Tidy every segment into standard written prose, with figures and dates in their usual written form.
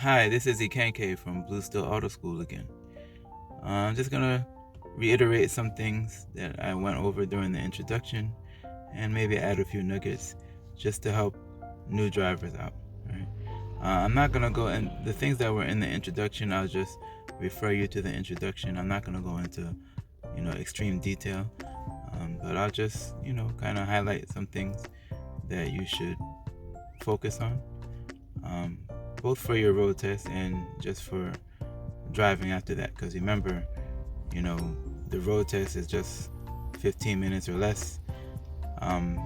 Hi, this is Ikenke from Blue Steel Auto School again. I'm just gonna reiterate some things that I went over during the introduction and maybe add a few nuggets just to help new drivers out. Right? I'm not gonna go in the things that were in the introduction. I'll just refer you to the introduction. I'm not gonna go into extreme detail, but I'll just kind of highlight some things that you should focus on. Both for your road test and just for driving after that, because remember, the road test is just 15 minutes or less.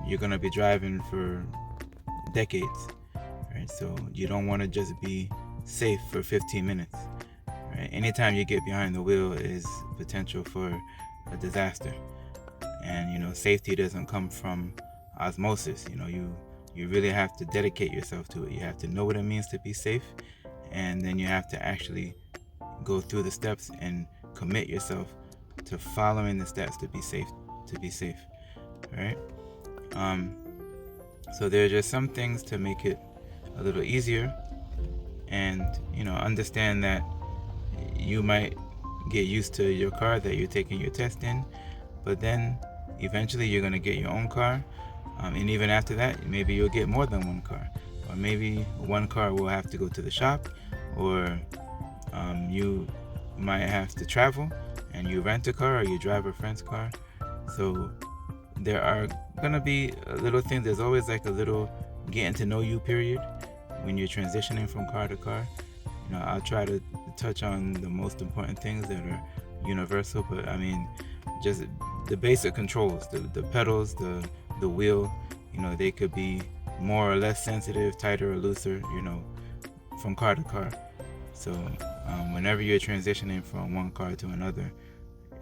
You're gonna be driving for decades, right? So you don't want to just be safe for 15 minutes, right? Anytime you get behind the wheel is potential for a disaster, and safety doesn't come from osmosis. You really have to dedicate yourself to it. You have to know what it means to be safe, and then you have to actually go through the steps and commit yourself to following the steps to be safe. Right? So there are just some things to make it a little easier, and understand that you might get used to your car that you're taking your test in, but then eventually you're going to get your own car. And even after that, maybe you'll get more than one car, or maybe one car will have to go to the shop, or you might have to travel and you rent a car or you drive a friend's car. So there are gonna be little things. There's always like a little getting to know you period when you're transitioning from car to car. I'll try to touch on the most important things that are universal, but I mean, just the basic controls, the pedals, the wheel, they could be more or less sensitive, tighter or looser, from car to car. So whenever you're transitioning from one car to another,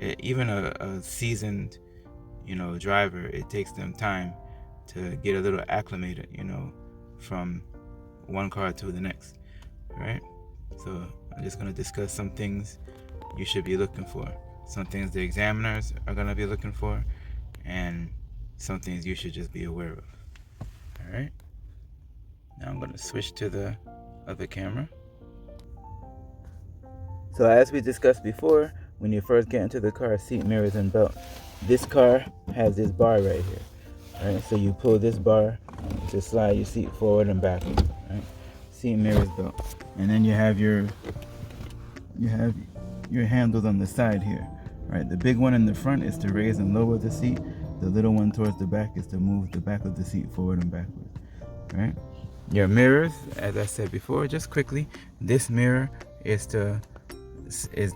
even a seasoned, driver, it takes them time to get a little acclimated, from one car to the next, right? So I'm just going to discuss some things you should be looking for, some things the examiners are going to be looking for, and some things you should just be aware of. All right. Now I'm going to switch to the other camera. So as we discussed before, when you first get into the car, seat mirrors and belt, this car has this bar right here. Right. So you pull this bar to slide your seat forward and backward. Right. Seat mirrors, belt, and then you have your handles on the side here. Right. The big one in the front is to raise and lower the seat. The little one towards the back is to move the back of the seat forward and backward. Right? Your mirrors, as I said before, just quickly, this mirror is the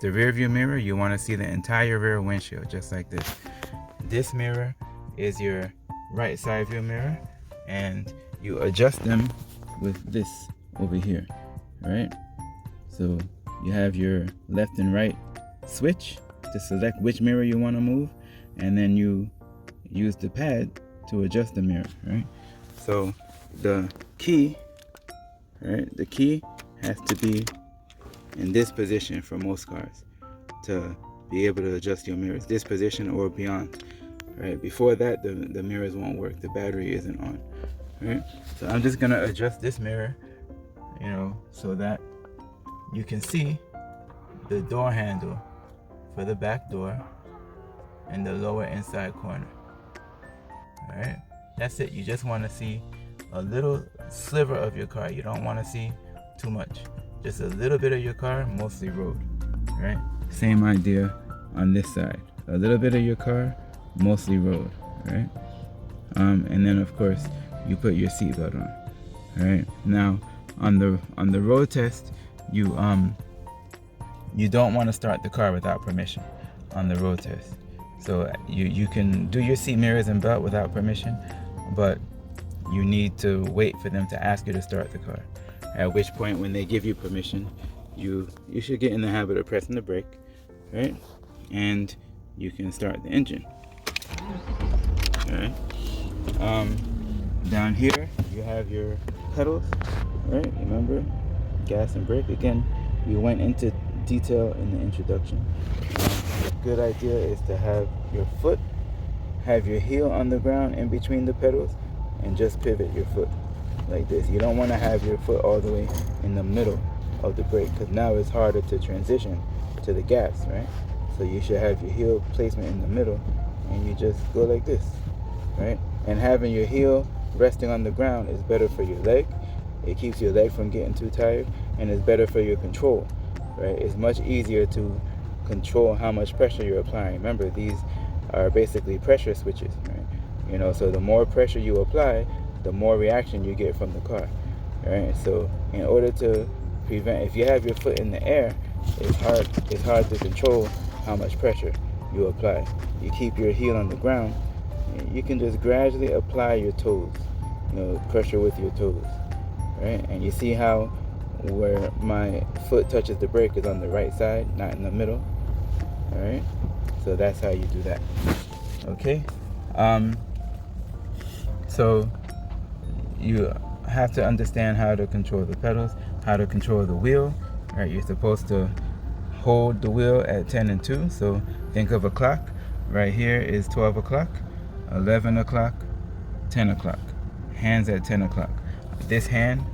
rear view mirror. You want to see the entire rear windshield, just like this. This mirror is your right side view mirror, and you adjust them with this over here. Right? So you have your left and right switch to select which mirror you want to move, and then you use the pad to adjust the mirror, right? So the key has to be in this position for most cars to be able to adjust your mirrors, this position or beyond, right? Before that, the mirrors won't work. The battery isn't on, right? So I'm just gonna adjust this mirror, so that you can see the door handle for the back door in the lower inside corner. All right, that's it. You just want to see a little sliver of your car. You don't want to see too much. Just a little bit of your car, mostly road. Right? Same idea on this side. A little bit of your car, mostly road. Right? And then of course you put your seatbelt on. All right. Now on the road test, you don't want to start the car without permission on the road test. So you can do your seat mirrors and belt without permission, but you need to wait for them to ask you to start the car. At which point, when they give you permission, you should get in the habit of pressing the brake, right? And you can start the engine. All right. Down here you have your pedals, right? Remember, gas and brake. Again, we went into detail in the introduction. A good idea is to have your heel on the ground in between the pedals, and just pivot your foot like this. You don't want to have your foot all the way in the middle of the brake, because now it's harder to transition to the gas, right? So you should have your heel placement in the middle, and you just go like this, right? And having your heel resting on the ground is better for your leg. It keeps your leg from getting too tired, and it's better for your control, right? It's much easier to control how much pressure you're applying. Remember, these are basically pressure switches, right? So the more pressure you apply, the more reaction you get from the car, right? So in order to prevent, if you have your foot in the air, it's hard to control how much pressure you apply. You keep your heel on the ground, you can just gradually apply your toes, pressure with your toes, right? And you see how where my foot touches the brake is on the right side, not in the middle. All right, so that's how you do that. Okay, so you have to understand how to control the pedals, how to control the wheel. Right, you're supposed to hold the wheel at 10 and 2. So think of a clock. Right here is 12 o'clock, 11 o'clock, 10 o'clock. Hands at 10 o'clock. This hand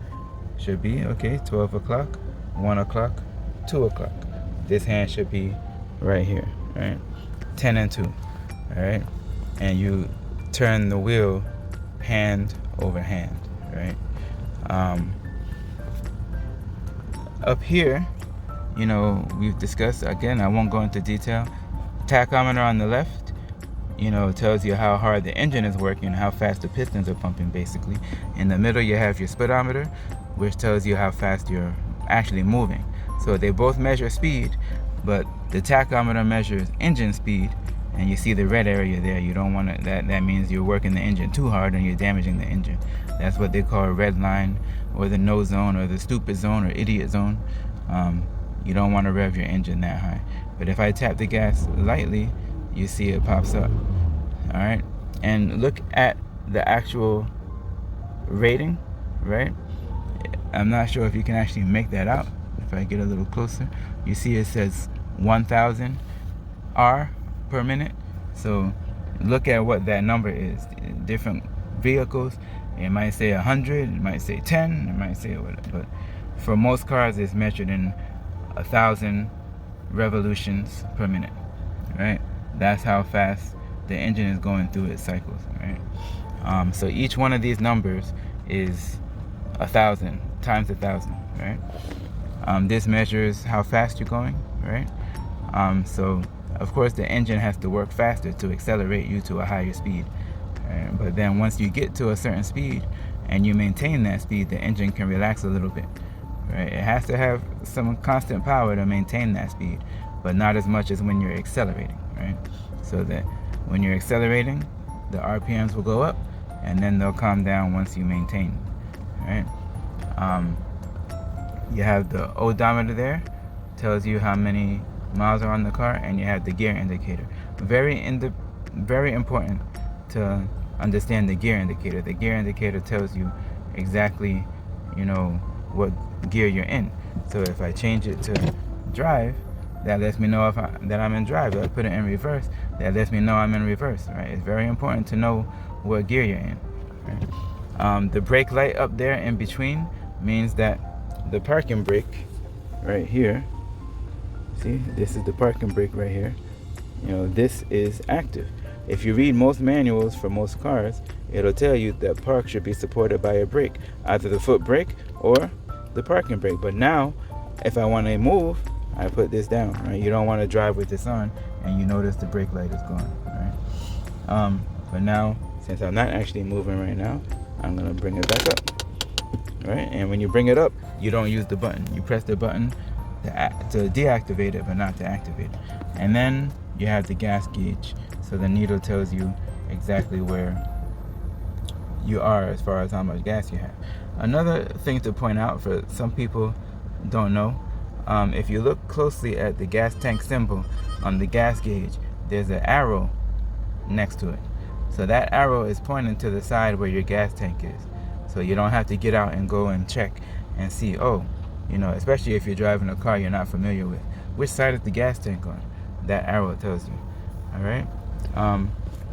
should be, 12 o'clock, 1 o'clock, 2 o'clock. This hand should be right here, right? 10 and 2, all right? And you turn the wheel hand over hand, right? Up here, we've discussed, again, I won't go into detail. Tachometer on the left, tells you how hard the engine is working, how fast the pistons are pumping, basically. In the middle, you have your speedometer, which tells you how fast you're actually moving. So they both measure speed, but the tachometer measures engine speed, and you see the red area there. You don't want to, that means you're working the engine too hard and you're damaging the engine. That's what they call a red line, or the no zone, or the stupid zone, or idiot zone. You don't want to rev your engine that high. But if I tap the gas lightly, you see it pops up. All right, and look at the actual rating, right? I'm not sure if you can actually make that out. If I get a little closer, you see it says 1,000 R per minute. So look at what that number is. Different vehicles, it might say 100, it might say 10, it might say whatever. But for most cars, it's measured in 1,000 revolutions per minute, right? That's how fast the engine is going through its cycles, right? So each one of these numbers is 1,000 times 1,000, right? This measures how fast you're going, right? So of course the engine has to work faster to accelerate you to a higher speed, right? But then once you get to a certain speed and you maintain that speed, the engine can relax a little bit, right? It has to have some constant power to maintain that speed, but not as much as when you're accelerating, right? So that when you're accelerating, the RPMs will go up, and then they'll calm down once you maintain, right? You have the odometer there, tells you how many miles are on the car, and you have the gear indicator. Very important to understand the gear indicator. The gear indicator tells you exactly, what gear you're in. So if I change it to drive, that lets me know that I'm in drive. If I put it in reverse, that lets me know I'm in reverse, right? It's very important to know what gear you're in, right? The brake light up there in between means that the parking brake right here, see, this is the parking brake right here, this is active. If you read most manuals for most cars, it'll tell you that park should be supported by a brake, either the foot brake or the parking brake. But now, if I want to move, I put this down, right? You don't want to drive with this on and you notice the brake light is gone, right? But now, since I'm not actually moving right now, I'm gonna bring it back up, right? And when you bring it up, you don't use the button. You press the button to deactivate it, but not to activate it. And then you have the gas gauge. So the needle tells you exactly where you are as far as how much gas you have. Another thing to point out, for some people don't know, if you look closely at the gas tank symbol on the gas gauge, there's an arrow next to it. So that arrow is pointing to the side where your gas tank is. So you don't have to get out and go and check and see, especially if you're driving a car you're not familiar with, which side is the gas tank on? That arrow tells you, all right?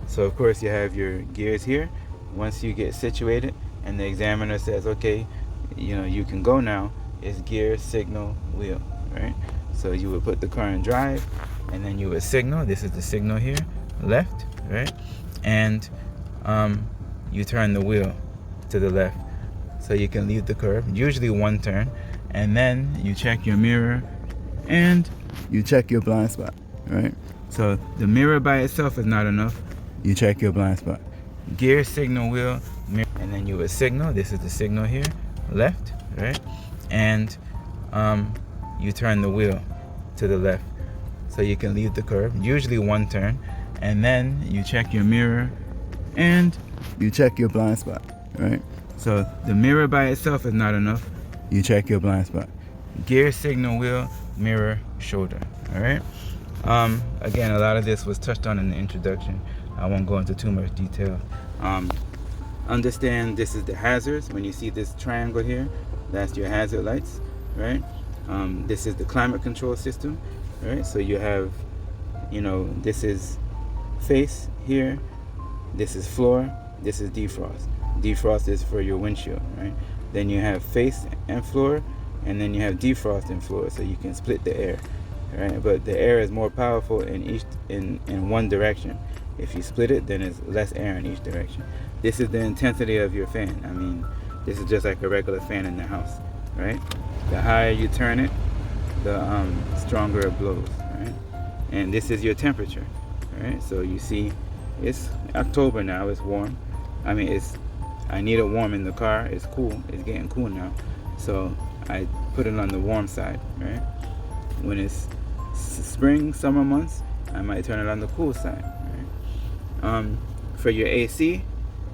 So of course you have your gears here. Once you get situated and the examiner says, okay, you can go now, is gear, signal, wheel, right? So you would put the car in drive, and then you would signal. This is the signal here, left, right? And you turn the wheel to the left so you can leave the curb, usually one turn, and then you check your mirror and you check your blind spot, right? So the mirror by itself is not enough. You check your blind spot. Gear, signal, wheel, mirror, and then you would signal. This is the signal here, left, right? And you turn the wheel to the left so you can leave the curb, usually one turn, and then you check your mirror and you check your blind spot, right? So the mirror by itself is not enough. You check your blind spot. Gear, signal, wheel, mirror, shoulder, all right? Again, a lot of this was touched on in the introduction. I won't go into too much detail. Understand this is the hazards. When you see this triangle here, that's your hazard lights, right? This is the climate control system, right? So you have, this is face here, this is floor, this is defrost. Defrost is for your windshield, right? Then you have face and floor, and then you have defrost and floor, so you can split the air, right? But the air is more powerful in one direction. If you split it, then there's less air in each direction. This is the intensity of your fan. I mean, this is just like a regular fan in the house, right? The higher you turn it, the stronger it blows, right? And this is your temperature, right? So you see, it's October now, it's warm. I mean, I need it warm in the car. It's cool, it's getting cool now. So I put it on the warm side, right? When it's spring, summer months, I might turn it on the cool side, right? For your AC,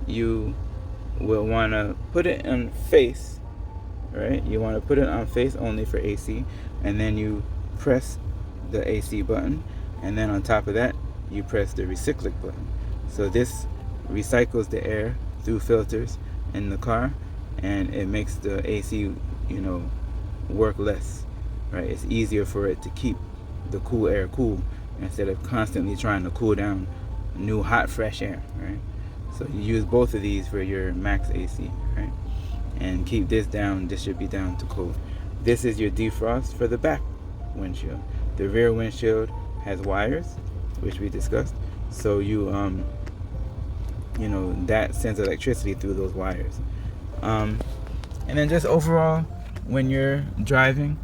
you will want to put it on face, right? You want to put it on face only for AC, and then you press the AC button, and then on top of that, you press the recyclic button. So this recycles the air through filters in the car, and it makes the AC, work less, right? It's easier for it to keep the cool air cool instead of constantly trying to cool down new hot fresh air, right? So you use both of these for your max AC, right? And keep this down. This should be down to cold. This is your defrost for the back windshield. The rear windshield has wires, which we discussed. So you that sends electricity through those wires. And then just overall, when you're driving,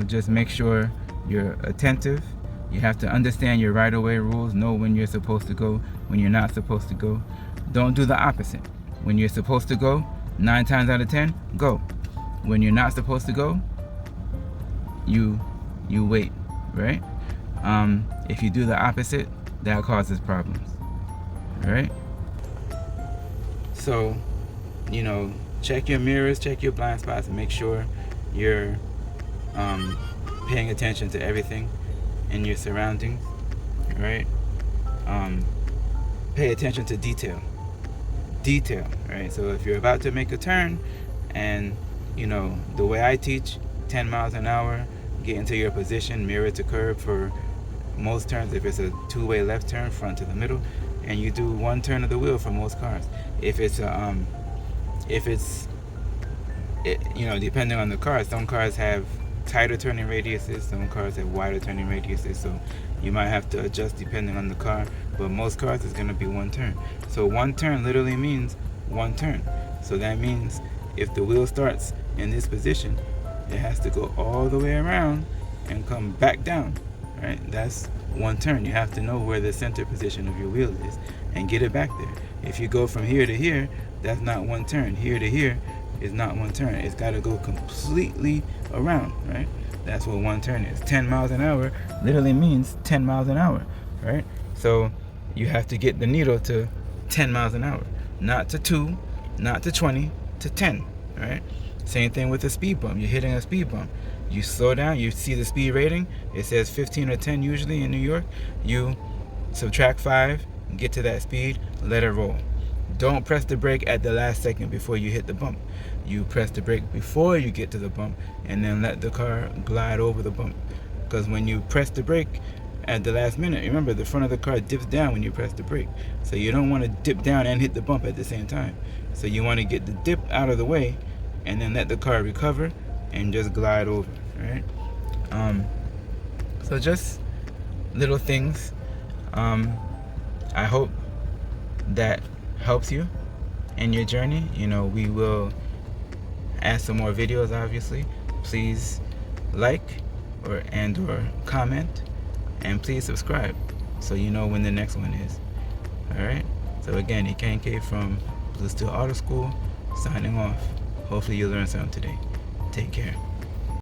just make sure you're attentive. You have to understand your right-of-way rules, know when you're supposed to go, when you're not supposed to go. Don't do the opposite. When you're supposed to go, 9 times out of 10, go. When you're not supposed to go, you wait, right? If you do the opposite, that causes problems, right? So, check your mirrors, check your blind spots, and make sure you're paying attention to everything in your surroundings, right? Pay attention to detail, right? So if you're about to make a turn, and the way I teach, 10 miles an hour, get into your position, mirror to curb for most turns. If it's a two-way left turn, front to the middle, and you do one turn of the wheel for most cars. If it's depending on the car, some cars have tighter turning radiuses, some cars have wider turning radiuses, so you might have to adjust depending on the car, but most cars is going to be one turn. So one turn literally means one turn. So that means if the wheel starts in this position, it has to go all the way around and come back down, right? That's one turn. You have to know where the center position of your wheel is and get it back there. If you go from here to here, that's not one turn. Here to here is not one turn. It's got to go completely around, right? That's what one turn is. 10 miles an hour literally means 10 miles an hour, right? So you have to get the needle to 10 miles an hour, not to 2, not to 20, to 10, right? Same thing with a speed bump. You're hitting a speed bump. You slow down, you see the speed rating, it says 15 or 10 usually in New York. You subtract 5, get to that speed, let it roll. Don't press the brake at the last second before you hit the bump. You press the brake before you get to the bump, and then let the car glide over the bump. Because when you press the brake at the last minute, remember the front of the car dips down when you press the brake. So you don't want to dip down and hit the bump at the same time. So you want to get the dip out of the way and then let the car recover and just glide over, right? So just little things. I hope that helps you in your journey. We will add some more videos, obviously. Please like or comment, and please subscribe so you know when the next one is. Alright, so again, Ikenke from Blue Steel Auto School signing off. Hopefully you learned something today. Take care.